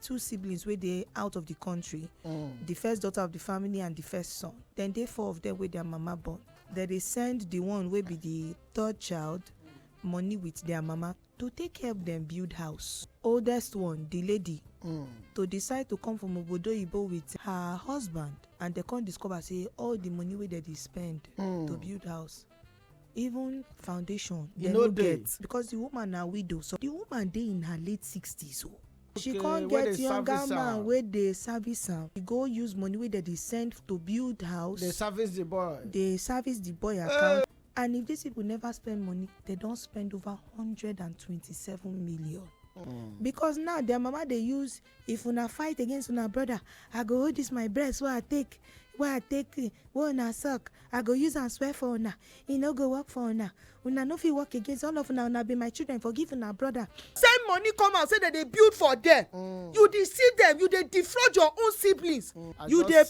two siblings where they out of the country. The first daughter of the family and the first son. Then they four of them with their mama born. Then they send the one will be the third child money with their mama to take help them build house. Oldest one, the lady, to decide to come from Obodo Ibo with her husband, and they can't discover say all the money where they spend to build house. Even foundation they no get because the woman na widow, so the woman dey in her late 60s. She can't get younger man where they service am. She go use money where they send to build house. They service the boy. They service the boy account. And if these people never spend money, they don't spend over 127 million. Because now their mama they use, if una fight against una brother, I go hold this my breast where I take una suck, I go use and swear for una. He no go work for una. Una no fit work against all of una be my children, forgive una brother. Send money come out say that they build for them. You deceive them, you they defraud your own siblings. You they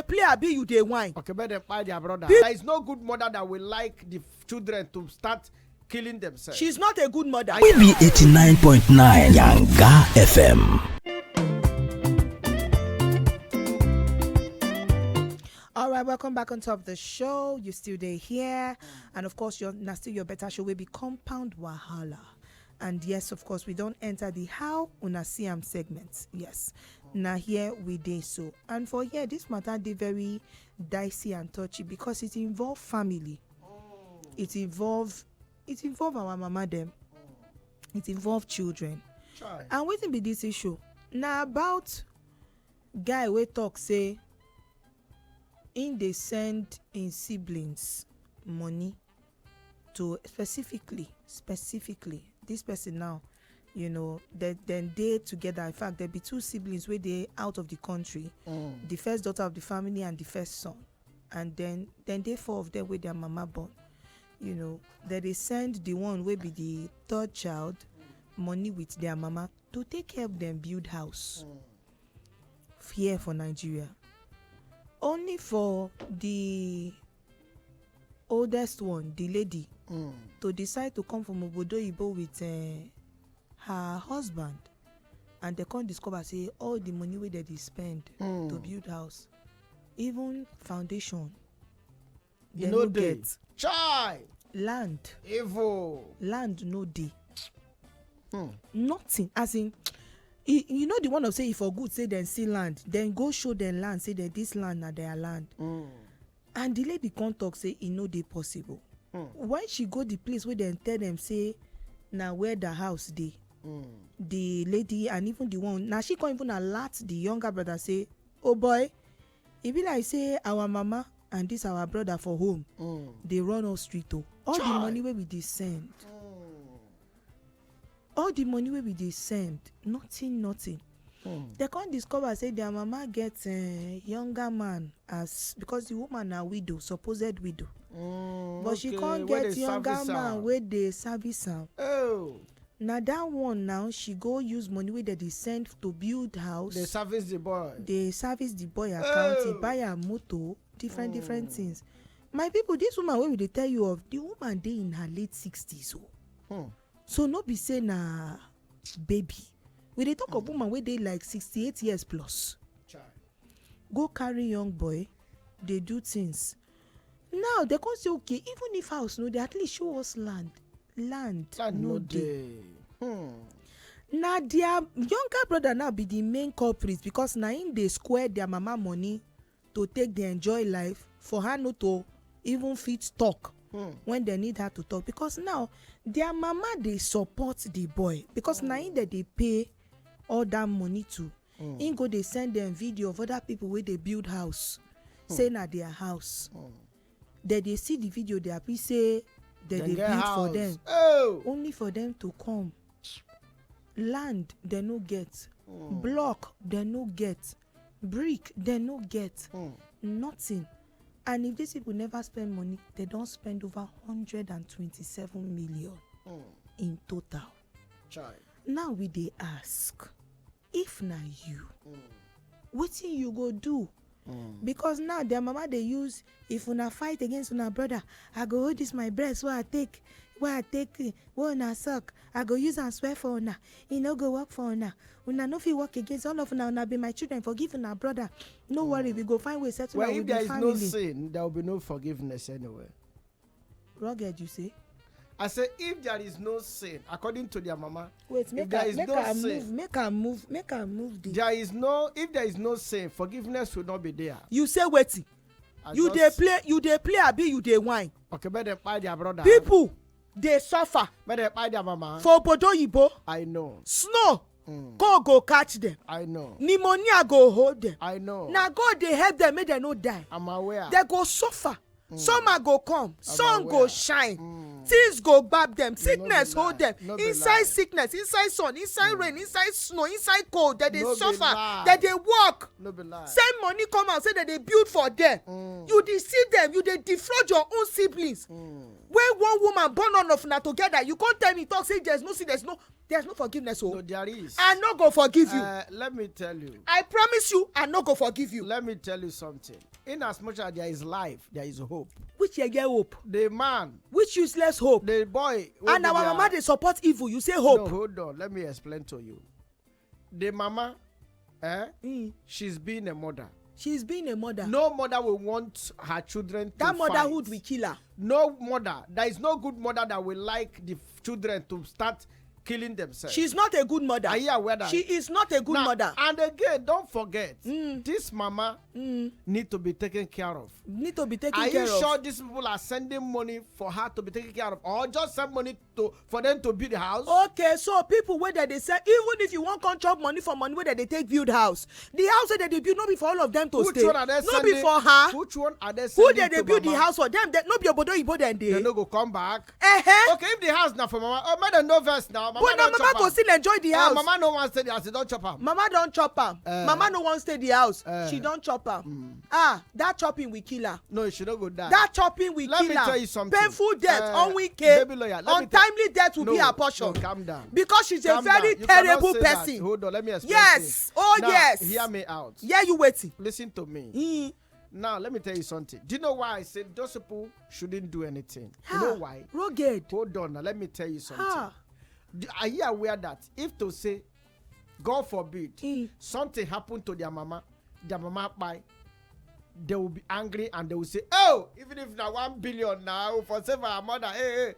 play abi you they whine. Okay, but they buy their brother. There is no good mother that will like the children to start killing themselves. She's not a good mother. We be 89.9 Yanga FM. All right, welcome back on top of the show. You're still there here. And of course, you're now still your better show will be Compound Wahala. And yes, of course, we don't enter the how una see am segments. Yes. Now here we dey so. And for here, this matter they very dicey and touchy because it involve family. It involve our mama them. It involve children. And wetin be this issue? Now about guy we talk say in they send in siblings money to specifically this person now, you know, then they together. In fact, there be two siblings where they out of the country. The first daughter of the family and the first son. And then they four of them with their mama born. You know, that they send the one will be the third child money with their mama to take help them build house here for Nigeria. Only for the oldest one, the lady, to decide to come from Obodo Ibo with her husband, and they can't discover say all the money where they spend to build house, even foundation they no get. Land evil land no dey. Nothing, as in you know the one of say if for good say then see land, then go show them land, say that this land na their land. And the lady can't talk say e no dey possible. When she go the place where they tell them say now where the house dey, the lady and even the one now she can't even alert the younger brother say, oh boy, e be like say our mama and this our brother for home, they run us street to all the money where we dey send. All the money where we dey send, nothing. They can't discover say their mama gets a younger man as because the woman na widow, supposed widow. But she can't get younger man where they service am. Now that one now she go use money where they send to build house. They service the boy. They service the boy account. He buy a motor, different things. My people, this woman where they tell you of, the woman dey in her late 60s. So no be say na baby. We dey talk of woman where they like 68 years plus. Go carry young boy, they do things. Now they can say okay, even if house no, they at least show us land. Land no dey. Now their younger brother now be the main culprit because now in they square their mama money to take the enjoy life for her not to even fit talk when they need her to talk, because now their mama they support the boy because now in that they pay all that money to in go they send them video of other people where they build house saying at their house. Then they see the video, they happy say that they build house for them, only for them to come. Land they no get, block they no get, brick they no get, nothing. And if these people never spend money, they don't spend over 127 million in total. Now we dey ask, if na you, wetin you go do Because now their mama they use, if una fight against una brother, I go hold this my breast where I take una suck, I go use and swear for una, no go work for una no fit work against all of una be my children, forgive una brother, no worry, we go find way settle well, with if the there family. is no sin, there will be no forgiveness anyway. Rugged, you say? I say if there is no sin, according to their mama. Wait, make her move the. If there is no sin, forgiveness will not be there. You say wetin? You dey play abi you dey whine? Okay, but they buy their brother. People dey suffer. But they buy their mama. For obodo oyibo. I know. Snow. God go catch them. I know. Pneumonia go hold them. I know. Na God dey help them make dem no die. I'm aware. They go suffer. Summer go come, sun go shine, things go gbab them, sickness hold them. Inside sickness, inside sun, inside rain, inside snow, inside cold, that they suffer, that they work. Send money come out, say that they build for them. You deceive them, you dey defraud your own siblings. When one woman born all of una together, you can't tell me talk say there's no sin, there's no forgiveness. No, there is. I no go forgive you. Let me tell you. I promise you, I no go forgive you. Let me tell you something. In as much as there is life, there is hope. Which you get hope? The man. Which useless hope? The boy. And our mama they support evil. You say hope. No, hold on. Let me explain to you. The mama, she's being a mother. She's being a mother. No mother will want her children to that motherhood fight. will kill her. No mother. There is no good mother that will like the children to start killing themselves. She's not a good mother. Are you aware that? She is not a good mother. And again, don't forget, this mama need to be taken care of. Need to be taken care of. Are you sure these people are sending money for her to be taken care of, or just send money for them to build the house? Okay, so people where they say, even if you want to chop money for money where they take build house, the house that they build not be for all of them to Which stay. One are they not be for her. Which one are they sending? Who they build the house for them? They not be obodo ibo then they no go come back. Okay, if the house now for mama, oh, madam no verse now. Mama but now mama go still enjoy the house. Mama no want stay the house. She don't chop am. Mama don't chop am. Mama no want stay the house. She don't chop am. That chopping will kill her. No, she don't go die. That chopping will kill her. Let me tell you something. Painful death, unwicked, untimely death will be her portion. No, calm down. Because she's a very terrible person. Hold on, let me explain. Yes. Oh now, yes. Hear me out. Yeah, you waiting. Listen to me. Now, let me tell you something. Do you know why I said those people shouldn't do anything? You know why? Rugged. Hold on. Now, let me tell you something. Are you aware that if to say, God forbid, something happened to their mama buy, they will be angry and they will say, oh, even if now 1 billion now for save our mother, hey.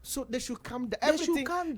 So they should calm down.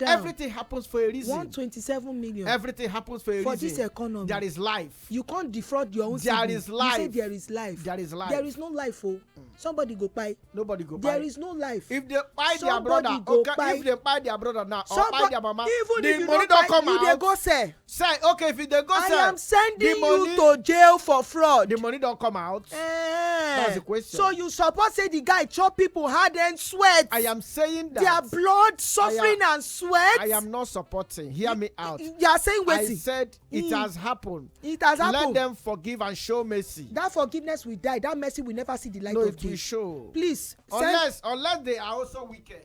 Everything happens for a reason. 127 million. Everything happens for a reason. For this economy. There is life. You can't defraud your own There is life. You say there is life. There is life. There is no life, oh. Somebody go buy. Nobody go buy. There is no life. If they buy their brother, if they buy their brother now, or buy their mama, even the if you money don't come out. You they go sell. Say, okay, if they go sell. I am sending you to jail for fraud. The money don't come out. That's the question. So you suppose say the guy chop people hard and sweat. I am saying that. Their blood, suffering and sweat. I am not supporting. Hear me out. You are saying Wetin? I said it has happened. It has happened. Let them forgive and show mercy. That forgiveness will die. That mercy will never see the light of day. No, it will show. Please. Unless they are also wicked.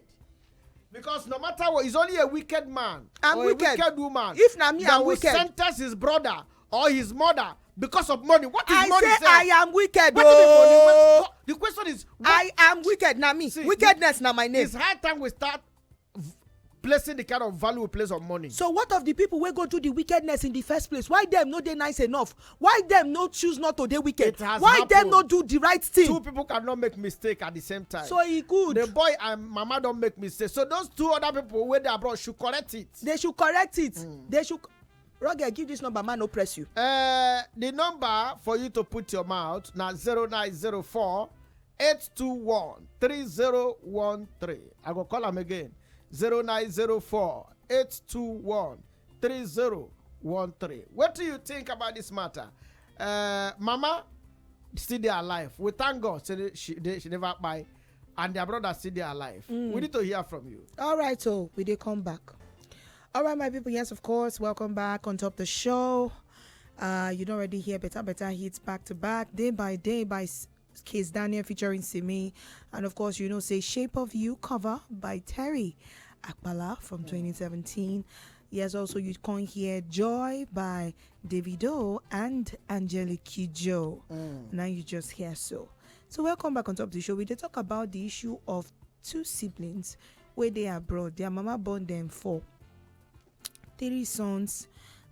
Because no matter what, he's only a wicked man or a wicked woman. If na me, I'm wicked. That will sentence his brother or his mother because of money. What is money? I say I am wicked. The question is, I am wicked. Na me. See, wickedness na my name. It's high time we start placing the kind of value we place on money. So what of the people wey go do the wickedness in the first place? Why them no dey nice enough? Why them no choose not to dey wicked? Why them no do the right thing? Two people cannot make mistake at the same time. So e good. The boy and mama don't make mistakes. So those two other people wey dey abroad should correct it. They should correct it. They should. Roger, give this number, man, no press you. The number for you to put your mouth now 0904 821 3013. I go call them again. 0904 821 3013. What do you think about this matter? Mama still there alive. We thank God she never buy, and their brother still there alive. We need to hear from you. All right, so we did come back. All right, my people. Yes, of course. Welcome back on top of the show. You don't already hear better hits back to back, day by Case Daniel featuring Simi, and of course, say Shape of You cover by Terry Akbala from 2017. Yes, also you can hear Joy by Davido and Angelique Kidjo. Now you just hear so. So welcome back on top of the show. We did talk about the issue of two siblings where they are abroad. Their mama born them 3 sons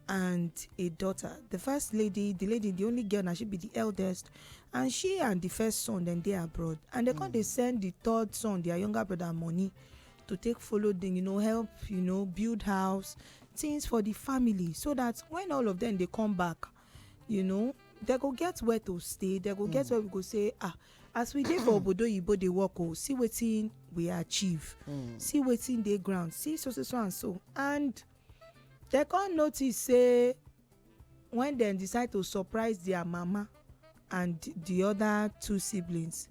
and a daughter. The first lady, the only girl, now she be the eldest, and she and the first son then they are abroad, and they send the third son, their younger brother, money to take follow them, help, build house, things for the family, so that when all of them they come back, they go get where to stay. They go get where we go say, as we did for obodo yibo dey work, see wetin we achieve, see wetin dey ground, see so and so. And they can't notice, say, when they decide to surprise their mama and the other 2 siblings,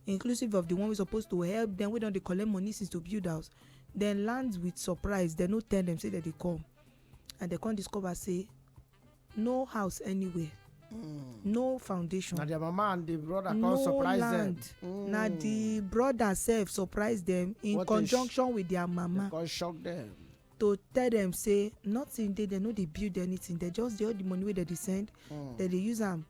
inclusive of the one we're supposed to help them, we don't collect money since to build house, then land with surprise. They no tell them, say that they come, and they can't discover, say, no house anywhere, no foundation. Now their mama and the brother can't no surprise land. them. Now the brother self surprise them in conjunction with their mama. They can't shock them. To tell them, say, nothing they know they build anything. They just all the money where they send, that they use them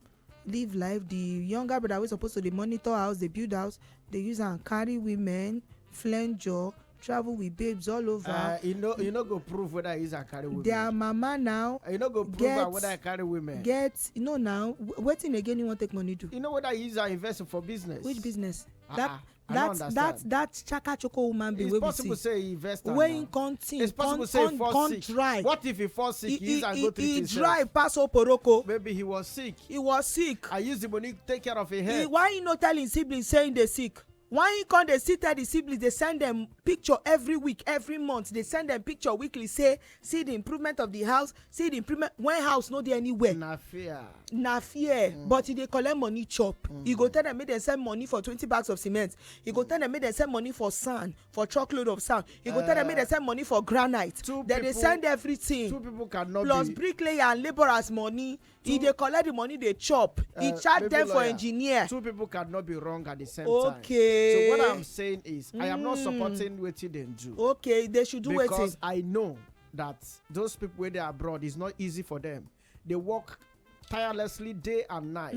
live life. The younger brother was supposed to they monitor house, they build house, they use and carry women, flenjo, travel with babes all over. You know go prove whether he's a carry women. Their mama now. You know go prove whether I carry women. Now waiting again you want take money do. You know whether he's investing for business. Which business? That chaka choco woman be. It's possible say he invest. When continue. It's possible say he fall sick. Dry. What if he fall sick? He dry pass Oporoko. Maybe he was sick. I use the money to take care of his head. Why you not telling siblings saying they sick? Why you can't they sit at the siblings? They send them picture every week, every month. They send them picture weekly. Say, see the improvement of the house. See the improvement. When house not there anywhere. Na fear. But if they collect money chop, you go tell them make them send money for 20 bags of cement. You go tell them make them send money for sand, for truckload of sand. You go tell them make them send money for granite. Then they send everything. 2 people cannot plus bricklayer and laborers money. If they collect the money, they chop. He charge them for engineer. 2 people cannot be wrong at the same time. Okay. So what I'm saying is, I am not supporting Wetin they do. Okay, they should do Wetin. Because I know that those people where they are abroad, it's not easy for them. They work tirelessly day and night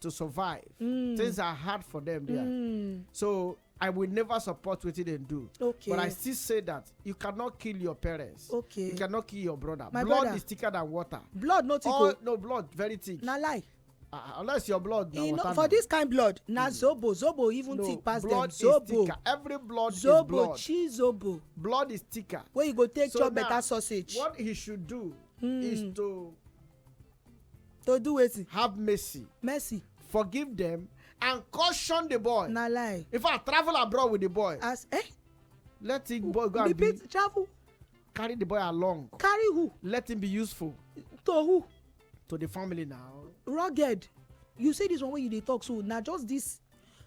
to survive. Things are hard for them there. So I will never support Wetin they do. Okay. But I still say that you cannot kill your parents. Okay. You cannot kill your brother. My blood brother. is thicker than water. Blood not thick. No, blood very thick. Na lie. Unless your blood water for this kind blood, na zobo even thick pass them. Blood Zobo. is thicker. Every blood is Zobo, blood. cheese zobo. Blood is thicker. Where you go take So chop now, better sausage. What he should do is to do wetin? have mercy, forgive them, and caution the boy. Na lie. If I travel abroad with the boy, let the boy go and repeat travel. Carry the boy along. Carry who? Let him be useful. To who? To the family now. Rugged. You say this one when you dey talk, so now just this.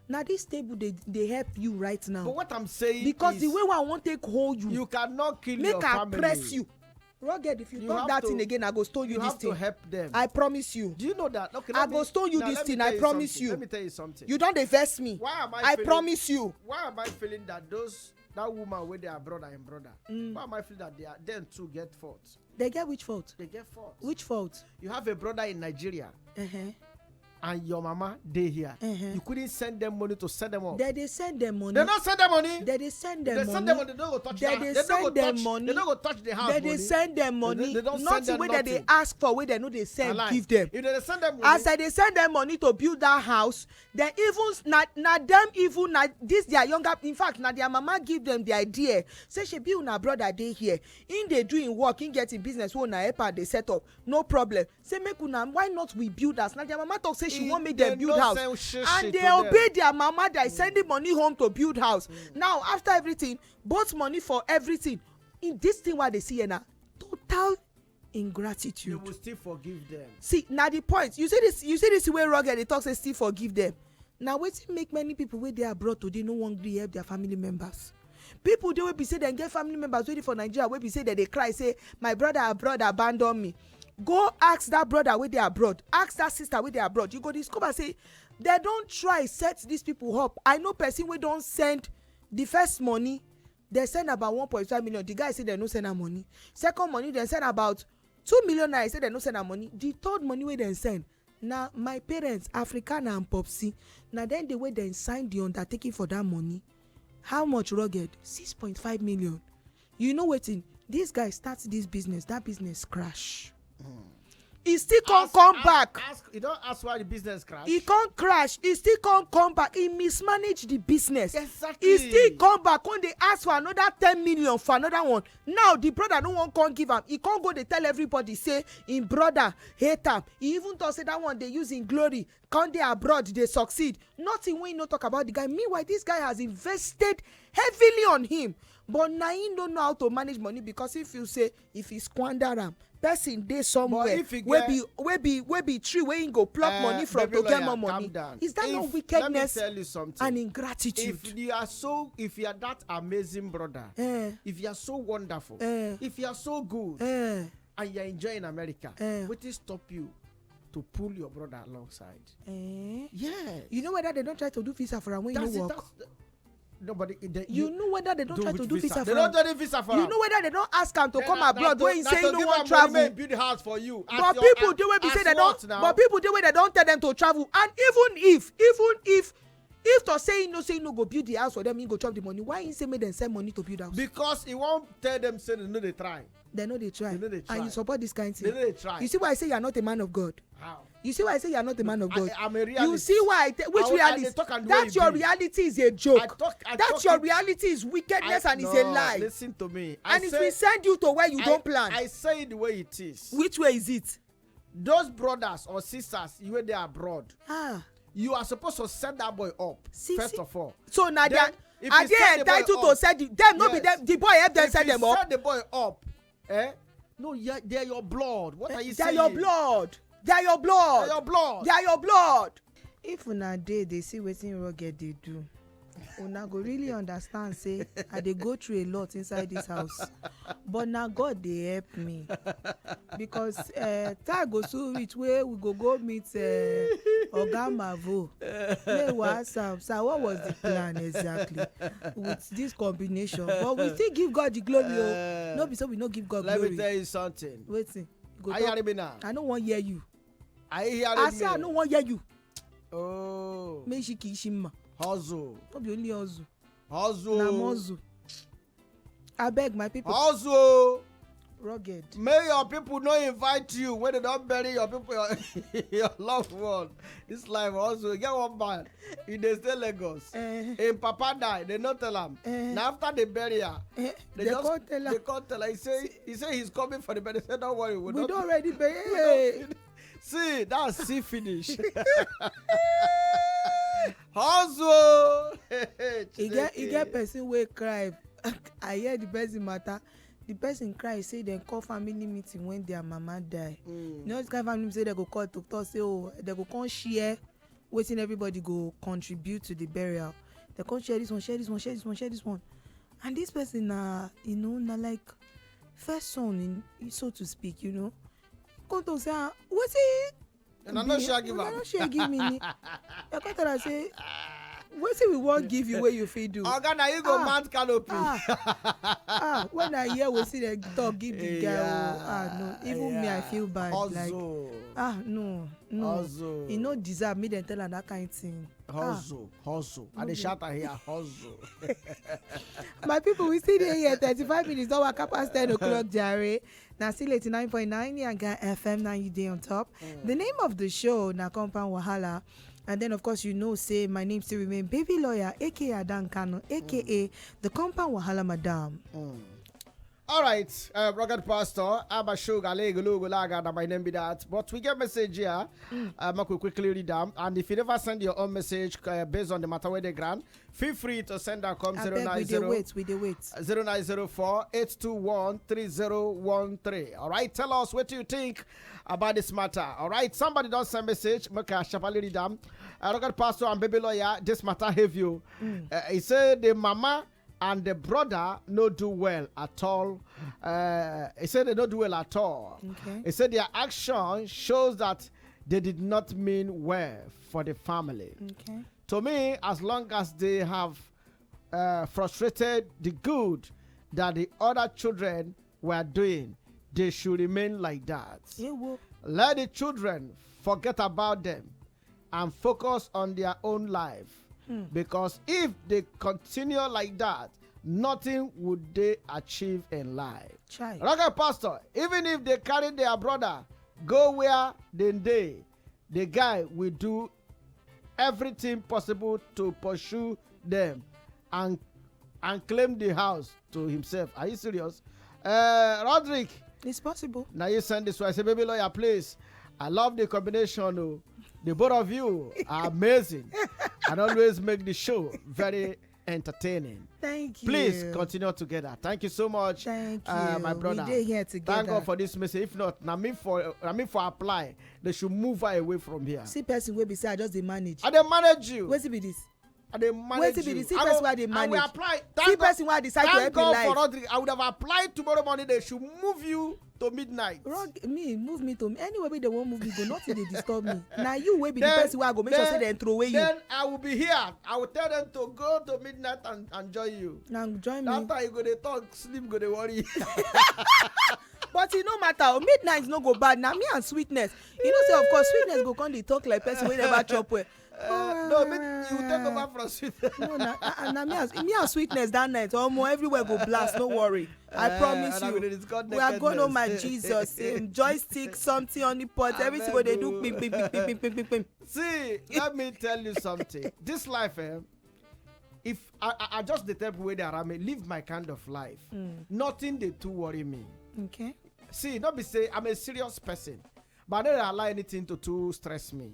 Now this table they help you right now. But what I'm saying because is, the way I want take hold you cannot kill make your family. Make I press you. Rugged, if you talk that thing again, I go stone you this thing. You have to help them. I promise you. Do you know that? Okay, I go stone you this thing. I promise you. Let me tell you something. You don't vex me. Why am I promise you. Why am I feeling that that woman with their brother and brother? Why am I feeling that them too get fault? They get which fault? They get fault. Which fault? You have a brother in Nigeria. And your mama they here. You couldn't send them money to send them up. They send them money. They don't send them money. They send them money. They send them money. They don't go touch the house. They don't go touch the house. They send them money. They don't nothing send them where nothing. They ask for where they know they send give them. If they send them money, as they send them money to build that house, then even na them even na this their younger, in fact na their mama give them the idea. Say she be una brother dey here. In they doing work, in getting business, we una help her they set up. No problem. Say make una why not we build house? Now their mama talk say she want make them build house. And they obey their mama that is sending money home to build house. Now after everything, both money for everything. In this thing what they see here now, total ingratitude. You will still forgive them. See, now the point. You say this way rugged, they talk say still forgive them. Now wetin make many people where they are abroad today no wan gree help their family members. People they will be say they get family members waiting for Nigeria wey be say that they cry say my brother abroad abandon me. Go ask that brother where they abroad. Ask that sister where they abroad. You go discover say they don't try set these people up. I know person wey don send the first money they send about 1.5 million. The guy say they no send her money. Second money they send about 2 million naira. Say they no send her money. The third money wey they send. Now my parents, Africana and Popsi, now then the way they sign the undertaking for that money, how much rugged? 6.5 million. You know wetin? This guy starts this business, that business crash. He still can't come back. You don't ask why the business crash. He can't crash. He still can't come back. He mismanaged the business. Exactly. He still come back when they ask for another 10 million for another one. Now the brother no one can't give him. He can't go. They tell everybody say in brother hate him. He even thought say that one they use in glory. Can't they abroad they succeed? Nothing when no talk about the guy. Meanwhile this guy has invested heavily on him. But now he don't know how to manage money because if you say if he squander am, person dey somewhere wey be tree wey him go pluck money from to get more money. Is that not wickedness and ingratitude? If you are that amazing brother, if you are so wonderful, if you are so good, and you are enjoying America, wetin stop you to pull your brother alongside? Yes. You know whether they don't try to do visa for him when you work? Nobody. You know whether they don't try to do visa for they don't do visa for you know whether they don't ask him to come abroad when he say he no want travel. Build the house for you. But people do we say they don't. But people do we they don't tell them to travel. And even if to say he no go build the house for them, he go chop the money. Why he say make them send money to build house? Because he won't tell them say they know they try. They know they try. And you support this kind of thing. They know they try. You see why I say you are not a man of God? How? You see why I say you are not a man of God? I'm a realist. You see why reality? That your reality is a joke. That your reality is wickedness and is a lie. Listen to me. And it will send you to where you don't plan. I say it the way it is. Which way is it? Those brothers or sisters, you were there abroad. You are supposed to set that boy up first of all. So now are they entitled to set them? No, be them. The boy help them set them up. Set the boy up. No, they're your blood. What are you saying? They're your blood. They are your blood. They are your blood. They are your blood. If una dey they see wetin rugged they do, una go really understand say I dey go through a lot inside this house. But now God dey help me because time go soon reach where we go meet Oga Mavo. Sir, what was the plan exactly with this combination? But we still give God the glory. No be so we no give God glory. Let me tell you something. Wetin? Are you hearing me now? I don't want hear you. Are you hearing me? I say I don't want hear you. Oh. Make she kishima. Hustle. Not be only hustle. Hustle. Na hustle. I beg my people. Hustle. Rugged. May your people not invite you when they don't bury your people, your loved one. This life also get one man in the state Lagos. In Papa die, they not tell him. Now after they bury her, they can't tell her. They can't tell her. He say he's coming for the burial. Say don't worry, we don't already bury. See, that's see finish. Hustle. He get person wey cry. I hear the person matter. The person cry say dem call family meeting when their mama die. You know this kind of family meeting say they go call to talk say they go come share wetin everybody go contribute to the burial. They come share this one. And this person na like first son so to speak, come to say wetin. And I'm not sure give am. I'm not sure give me. I come tell her say wetin we wan give you wey you fit do. Oga na you go mount canopy. When I hear wetin dem talk give the guy no even me I feel bad. Hustle. Like no Hustle. He no deserve me dem tell am that kind thing. Hustle. And the shout here hustle. My people, we still dey here 35 minutes don waka past 10 o'clock jare. Na still 89.9 Naija FM na you dey on top. The name of the show na Compound Wahala. And then, of course, say my name still remain Baby Lawyer, a.k.a. Adan Kano, a.k.a. the Compound Wahala Madam. All right, Rugged Pastor, Abba Sugar, Lego, my name be that. But we get message here. I will quickly read them. And if you never send your own message based on the matter where they grant, feel free to send that come 090 we dey wait. 0904 821 3013. All right, tell us what you think about this matter. All right, somebody don't send message. Make a sharply read them. Rugged Pastor and Baby Lawyer, this matter have you. He said the mama and the brother no do well at all. He said they don't do well at all. Okay. He said their action shows that they did not mean well for the family. Okay. To me, as long as they have frustrated the good that the other children were doing, they should remain like that. Let the children forget about them and focus on their own life. Because if they continue like that, nothing would they achieve in life. Rocket pastor, even if they carry their brother, go where they, the guy will do everything possible to pursue them and claim the house to himself. Are you serious? Roderick. It's possible. Now you send this one. I say, baby lawyer, please. I love the combination. Oh. The both of you are amazing and always make the show very entertaining. Thank you. Please continue together. Thank you so much. Thank you. My brother. We did here together. Thank God for this message. If not, now me for apply, they should move her away from here. See person will be say I just dey manage. I dey manage you. Where's it be this? I dey manage you. Where's it be this? See person why they manage. I will apply. See person why decide to help you life. Thank God for Rodrigue. I would have applied tomorrow morning. They should move you to midnight. Move me to anyway they won't move me go. Nothing they disturb me. Now you will be the person who I go make sure say they throw away you. Then I will be here. I will tell them to go to midnight and join you. Now join me. After you go they talk, sleep go they worry. But it no matter. Midnight no go bad. Now me and sweetness. You know say of course sweetness go come they talk like person wey never chop well. No, you take over from sweetness. No, now me and sweetness that night. Almost everywhere go blast. No worry. I promise you. We are going on my Jesus. Joystick, something on the pot. Everything what they do. Ping. See, let me tell you something. This life, if I just the type way they are, I may live my kind of life. Nothing they too worry me. Okay. See, not be say I'm a serious person, but I don't allow anything to too stress me.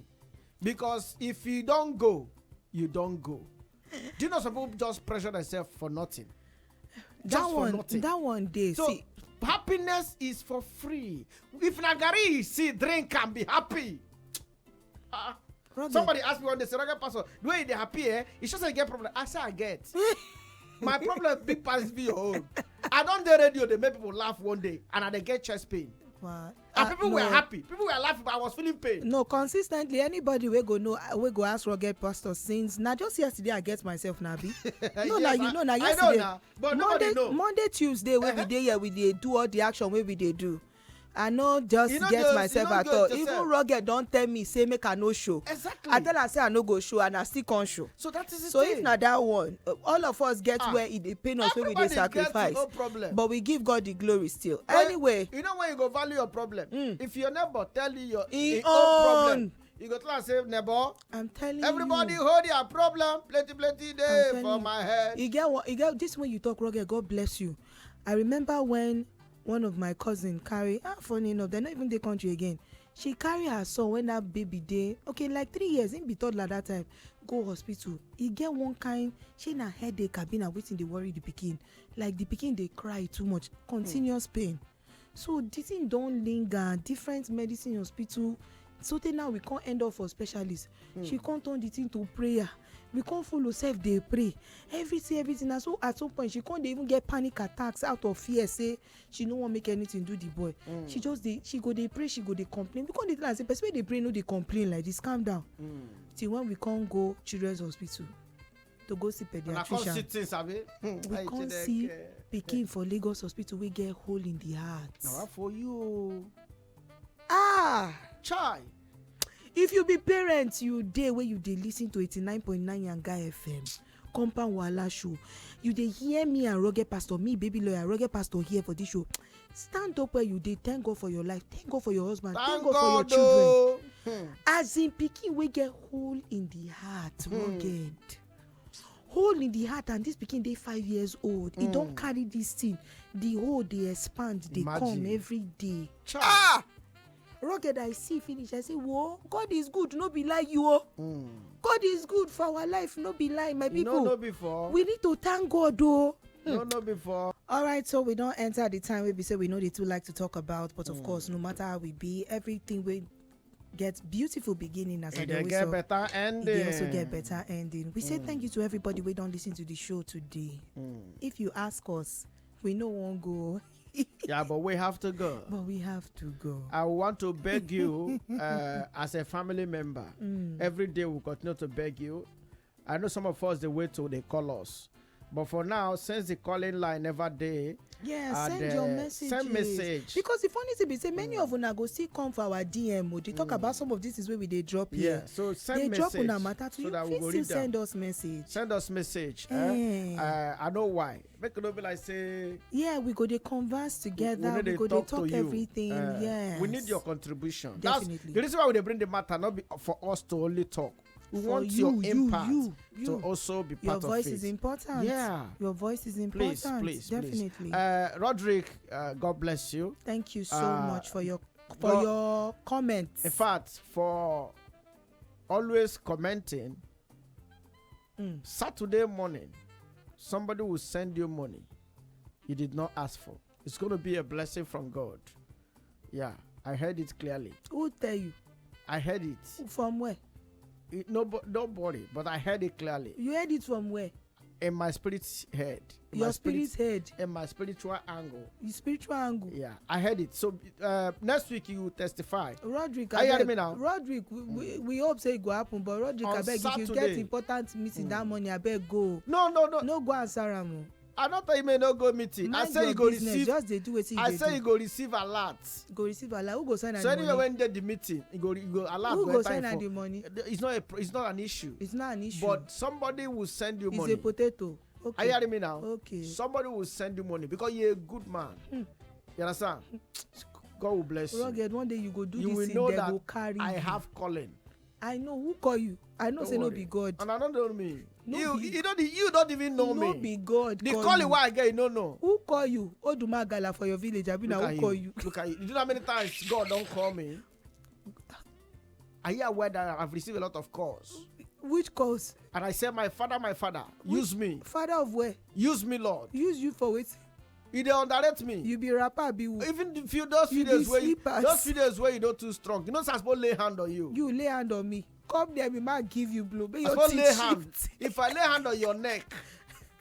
Because if you don't go, you don't go. Do you know some people just pressure themselves for nothing? Just for nothing. That one day. So see, happiness is for free. If Nagari see drink and be happy. Somebody asked me one day, say, Roger Pastor, the way they happy, it's just a get problem. I say I get. My problem big pass be your own. I don't do radio, they make people laugh one day and they get chest pain. What? And people were happy. People were laughing, but I was feeling pain. No, consistently, anybody we go ask Rugged Pastor since. Now, just yesterday, I get myself, Nabi. No, yes, you know, now yesterday. I know now, but nobody know. Monday, Tuesday, where we day here, we dey do all the action where we dey do. I know just get myself at all. Even Rugged don't tell me, say make I no show. Exactly. I tell her, say I no go show, and I still can't show. So that is the so thing. if not that one, all of us get where it dey pain us, where we dey sacrifice. No problem. But we give God the glory still. But anyway. You know when you go value your problem? If your neighbor tell you your own problem, you go tell her, say, neighbor, I'm telling everybody you. hold your problem, plenty day for my head. You get this when you talk, Rugged, God bless you. I remember when one of my cousin carry, funny enough, they're not even the country again. She carry her son when that baby day, okay, like 3 years, in be toddler that time, go hospital. He get one kind, she na headache, cabin and waiting, they worry the pikin. Like the pikin, they cry too much, continuous pain. So the thing don't linger, different medicine hospital. So now we can't end up for specialists. She can't turn the thing to prayer. We can't follow self they pray everything and so at some point she can't even get panic attacks out of fear, say she no want make anything do the boy. She just she go they pray, she go they complain because they tell her say person wey dey pray no dey complain like this, calm down. Till when we can't go children's hospital to go see pediatrician, we can't see pikin for Lagos hospital we get hole in the heart. Now for you chai. If you be parents, you dey where you dey listen to 89.9 Yanga FM, Compound Wahala show. You dey hear me and Rugged Pastor, me baby lawyer, Rugged Pastor here for this show. Stand up where you dey. Thank God for your life. Thank God for your husband. Thank God for your children. As in pikin we get hole in the heart, Rugged. Hole in the heart, and this pikin dey 5 years old. He don't carry this thing. The hole dey expand, they come every day. Rugged, I see finish. I say, whoa, God is good, no be lie you. God is good for our life, no be lie, my people. No before. We need to thank God, though. No before. All right, so we don't enter the time where we say we know they too like to talk about, but of course, no matter how we be, everything will get beautiful beginning as I always say. Get better ending. They also get better ending. We say thank you to everybody we don't listen to the show today. If you ask us, we no won't go. Yeah, but we have to go. But we have to go. I want to beg you as a family member. Every day we'll continue to beg you. I know some of us, the way to they call us. But for now, since the calling line never day, send your messages. Send message. Because the funny thing be say many of una go still come for our DM. They talk about some of this is where we they drop here. So send they message. Drop una matter to so you. that Please we still send us message. Send us message. I know why. Make it be like say. Yeah, we go to converse together. We go to talk everything. Yeah. We need your contribution. Definitely. That's the reason why we bring the matter, not be for us to only talk. We want your impact to also be part of it. Your voice is important. Yeah. Your voice is important. Please. Definitely. Roderick, God bless you. Thank you so much for your comments. In fact, for always commenting, Saturday morning, somebody will send you money you did not ask for. It's going to be a blessing from God. Yeah, I heard it clearly. Who tell you? I heard it. From where? Nobody, but I heard it clearly. You heard it from where? In my spirit's head. Your spirit's head? In my spiritual angle. Your spiritual angle? Yeah, I heard it. So next week you will testify. Roderick, are you hearing me now? Roderick, we hope say it go happen, but Roderick, I beg, if you get important meeting that morning, I beg go. No. No go answer am. I don't tell you may not go meeting. I say you go receive. Just they do wetin I say you go receive alert. Go receive alert. Who go sign the money? money? So anyway, when they the meeting, you go alert. Who go sign the money? It's not an issue. It's not an issue. But somebody will send you money. It's a potato. Okay. Are you hearing me now? Okay. Somebody will send you money because you're a good man. You understand? God will bless you. Rugged, one day you go do you this will thing, know they that go carry I you. have calling. I know who call you. I know. Don't say worry. No be God. And I don't know me. No you don't even know me. No be God. The calling why I get you don't know. Who call you? Odumagala for your village. Abi na who call you? Look at you. You know how many times God don't call me? Are you aware that I've received a lot of calls? Which calls? And I said, my father, use me. Father of where? Use me, Lord. Use you for what? You don't underrate me. You be rapper, be who? Even those few days where you don't too strong. You know, I'm supposed to lay hand on you. You lay hand on me. Come there, me might give you blow. I'm supposed to lay hand. If I lay hand on your neck,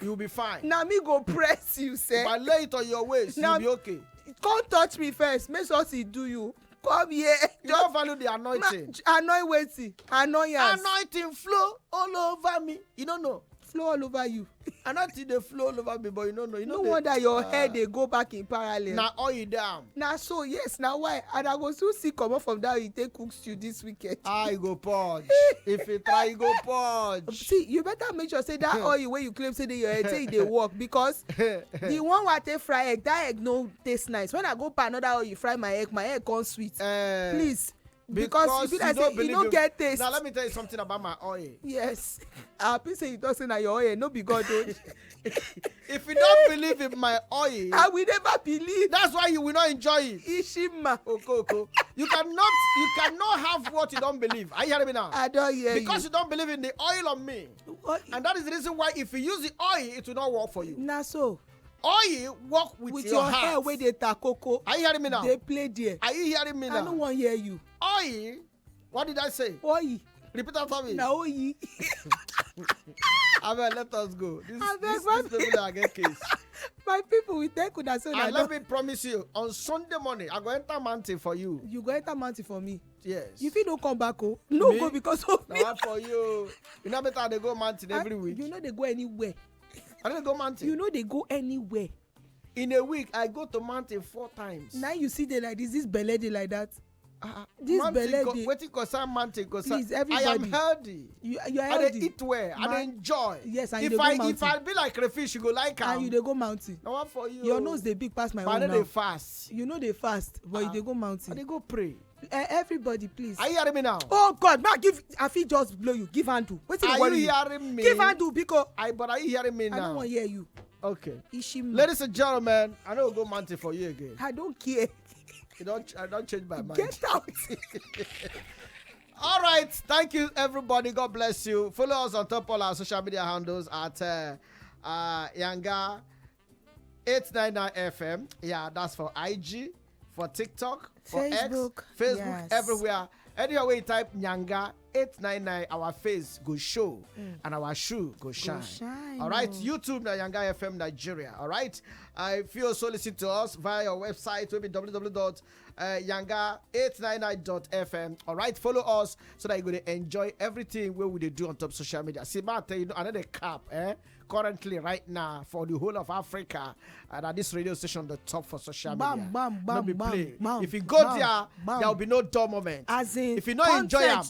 you'll be fine. Now me go press you, sir. If I lay it on your waist, you'll be okay. Come touch me first. Make sure he do you. Come here. You don't value the anointing. Anointing flow all over me. You don't know. Flow all over you. Anointing they flow all over me, but you don't know. No wonder your head they go back in parallel. Now all you down. Now so yes, now why? And I go still see come up from that you take cook stew this weekend. I go purge. If you try, you go purge. See, you better make sure say that oil where you claim say that your head say they work because the one where I take fry egg, that egg no taste nice. When I go buy another oil, you fry my egg come sweet. Please. Because you don't get taste. Now let me tell you something about my oil. Yes. I'll say you don't say that your oil no be God. If you don't believe in my oil, I will never believe. That's why you will not enjoy it. Ishima. Okay. You cannot have what you don't believe. Are you hearing me now? I don't hear because you don't believe in the oil on me. What? And that is the reason why if you use the oil, it will not work for you. Nah, so. Oil work with your heart. Hair where they takoko. Are you hearing me now? They play there. Are you hearing me now? I don't want to hear you. Oil. What did I say? Oil. Repeat after me. Now oil. Abel, let us go. This people are get case. My people will take that so. And let me promise you, on Sunday morning, I go enter mountain for you. You go enter mountain for me? Yes. If you don't come back, no me? Go because of me. Not for you. You know better they go mountain every week. You know they go anywhere. I don't go mountain. You know they go anywhere. In a week, I go to mountain 4 times. Now you see they like this belly day like that. This belly day. Wetin concern mountain concern. Please, everybody. I am healthy. You are healthy. I dey eat well. I dey enjoy. Yes, and you dey go mountain. If I be like crayfish, you go like am. And you dey go mountain. Na one for you. Your nose dey big pass my own now. But I dey fast. You know they fast, but you dey go mountain. I dey go pray. Everybody, please. Are you hearing me now? Oh God, man, I fit just blow you. Give handle. Wetin dey worry you? Are you hearing me? Give handle, because. But are you hearing me now? I don't want to hear you. Okay. Ishima. Ladies and gentlemen, I don't go mountain for you again. I don't care. I don't change my mind. Get out. All right. Thank you, everybody. God bless you. Follow us on top all our social media handles at Yanga 899 FM. Yeah, that's for IG, for TikTok, for Facebook, X, Facebook, yes. Everywhere. Anywhere where you type Yanga 899, our face go show and our shoe go shine. All right. YouTube na Yanga FM Nigeria. All right. If you also listen to us via our website, will be www.yanga yanga899.fm. All right, follow us so that you're going to enjoy everything where we do on top social media. See, man, tell you another cap, currently right now for the whole of Africa, and at this radio station the top for social media. If you go there will be no dull moment. As in, if you not enjoy them,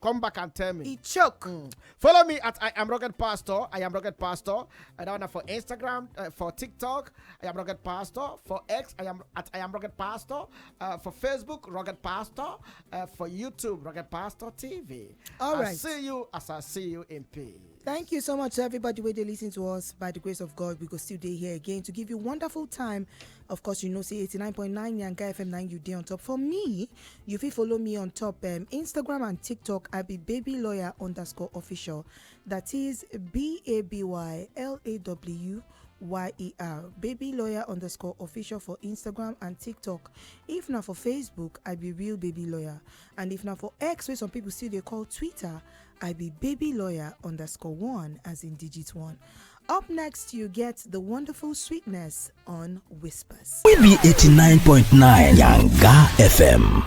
come back and tell me. It choke. Follow me at I am Rocket Pastor. I am Rocket Pastor. And that one for Instagram, for TikTok, I am Rocket Pastor. For X, I am Rocket Pastor. For Facebook, Rocket Pastor. For YouTube, Rocket Pastor TV. All right. I see you as I see you in peace. Thank you so much to everybody where they listen to us. By the grace of God, we go still day here again to give you wonderful time. Of course, you know, say 89.9 Yanga FM 9 you day on top. For me, you feel follow me on top Instagram and TikTok. I be baby lawyer _official. That is BABYLAWYER. Baby lawyer _official for Instagram and TikTok. If not for Facebook, I be real baby lawyer. And if not for X, where some people still they call Twitter, I be baby lawyer _1 as in digit 1. Up next, you get the wonderful sweetness on Whispers. We be 89.9 Yanga FM.